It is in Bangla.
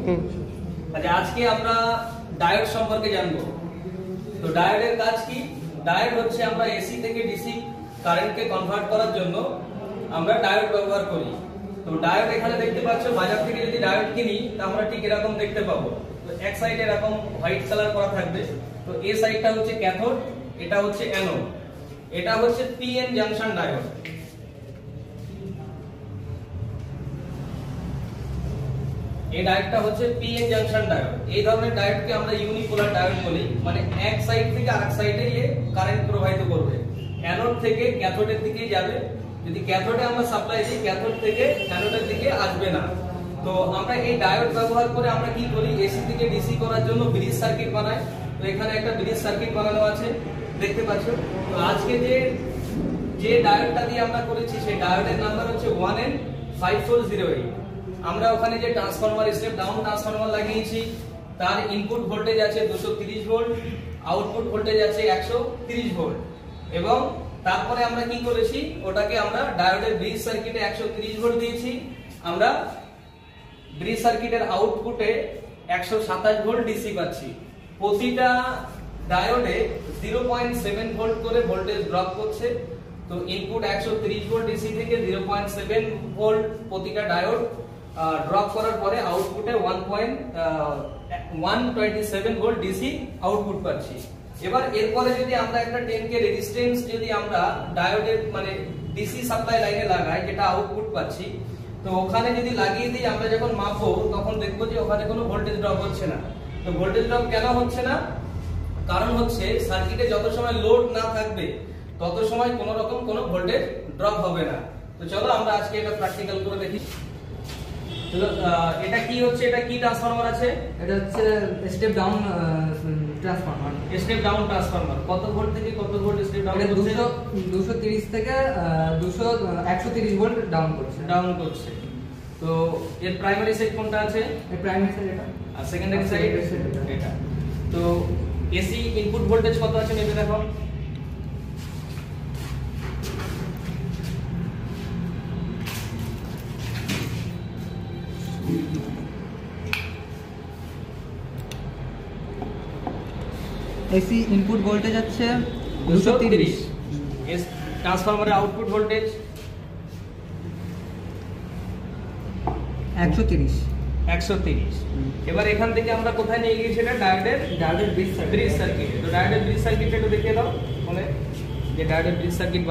আচ্ছা, আজকে আমরা ডায়োড সম্পর্কে জানবো। তো ডায়োডের কাজ কি? ডায়োড হচ্ছে আমরা এসি থেকে ডিসি কারেন্টকে কনভার্ট করার জন্য আমরা ডায়োড ব্যবহার করি। তো ডায়োড এখানে দেখতে পাচ্ছ, বাজার থেকে যদি ডায়োড কিনি তা আমরা ঠিক এরকম দেখতে পাবো। তো এক সাইডে এরকম হোয়াইট কালার করা থাকবে। তো এই সাইডটা হচ্ছে ক্যাথোড, এটা হচ্ছে অ্যানোড। এটা হচ্ছে পিএন জাংশন ডায়োড। এই ডায়োডটা হচ্ছে পিএন জাংশন ডায়োড। এই ধরনের ডায়োডকে আমরা ইউনিপোলার ডায়োড বলি, মানে এক সাইড থেকে আরেক সাইডে কারেন্ট প্রবাহিত করবে। অ্যানোড থেকে ক্যাথোডের দিকে যাবে। যদি ক্যাথোডে আমরা সাপ্লাই দিই, ক্যাথোড থেকে অ্যানোডের দিকে আসবে না। তো আমরা এই ডায়োড ব্যবহার করে আমরা কি করি, এসি থেকে ডিসি করার জন্য ব্রিজ সার্কিট বানাই। তো এখানে একটা ব্রিজ সার্কিট বানানো আছে, দেখতে পাচ্ছ। তো আজকে যে ডায়োডটা দিয়ে আমরা করেছি সেই ডায়োডের নাম্বার হচ্ছে 1N5408। আমরা ওখানে যে ট্রান্সফরমার, স্টেপ ডাউন ট্রান্সফরমার লাগিয়েছি, তার ইনপুট ভোল্টেজ আছে 230 ভোল্ট, আউটপুট ভোল্টেজ আছে 130 ভোল্ট। এবং তারপরে আমরা কি করেছি, ওটাকে আমরা ডায়োডের ব্রিজ সার্কিটে 130 ভোল্ট দিয়েছি। আমরা ব্রিজ সার্কিটের আউটপুটে 127 ভোল্ট ডিসি পাচ্ছি। প্রতিটা ডায়োডে 0.7 ভোল্ট করে ভোল্টেজ ড্রপ করছে। তো ইনপুট 130 ভোল্ট ডিসি থেকে 0.7 ভোল্ট প্রতিটা ডায়োড ড্রপ করার পরে আউটপুটে 127 ভোল্ট ডিসি আউটপুট পাচ্ছি। এবার এরপরে যদি আমরা একটা 10K রেজিস্ট্যান্স যদি আমরা ডায়োডের মানে ডিসি সাপ্লাই লাইনে লাগাই, যেটা আউটপুট পাচ্ছি, তো ওখানে যদি লাগিয়ে দিই, আমরা যখন মাপবো তখন দেখবো যে ওখানে কোনো ভোল্টেজ ড্রপ হচ্ছে না। তো ভোল্টেজ ড্রপ কেন হচ্ছে না? কারণ হচ্ছে সার্কিটে যত সময় লোড না থাকবে তত সময় কোনো রকম কোনো ভোল্টেজ ড্রপ হবে না। তো চলো আমরা আজকে এটা প্র্যাকটিক্যাল করে দেখি। এটা কি হচ্ছে, এটা কি ট্রান্সফরমার আছে? এটা হচ্ছে step down transformer. Step down transformer কত ভোল্ট থেকে কত ভোল্ট স্টেপ ডাউন করছে? 230 থেকে 130 ভোল্ট ডাউন করছে। তো এর প্রাইমারি সাইড কোনটা আছে? এর প্রাইমারি সাইড এটা, আর সেকেন্ডারি সাইড এটা। তো এসি ইনপুট ভোল্টেজ কত আছে মেপে দেখো। এসি ইনপুট ভোল্টেজ আছে 230। এস ট্রান্সফরমারের আউটপুট ভোল্টেজ 130। এবার এখান থেকে আমরা কোথায় নিয়ে গিয়েছি, এটা ডায়োডের ব্রিজ সার্কিট। তো ডায়োডের ব্রিজ সার্কিট একটু দেখিয়ে দাও, বলে যে ডায়োডের ব্রিজ সার্কিট